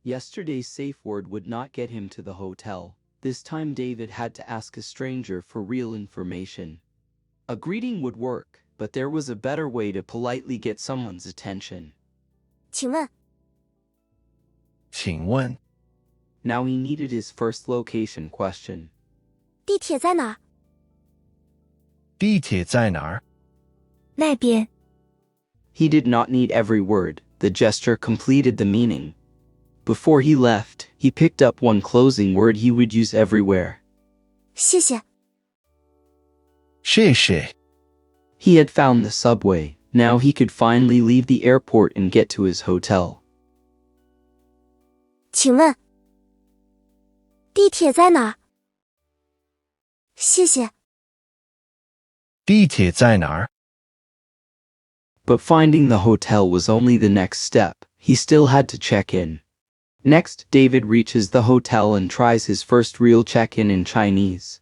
Yesterday's safe word would not get him to the hotel. This time David had to ask a stranger for real information. A greeting would work, but there was a better way to politely get someone's attention. 请问请问 Now he needed his first location question. 地铁在哪儿？地铁在哪儿？那边。 He did not need every word, the gesture completed the meaning. Before he left, he picked up one closing word he would use everywhere. 谢谢。谢谢 He had found the subway. Now he could finally leave the airport and get to his hotel. 请问地铁在哪儿？谢谢。地铁在哪儿？ But finding the hotel was only the next step. He still had to check in. Next, David reaches the hotel and tries his first real check-in in Chinese.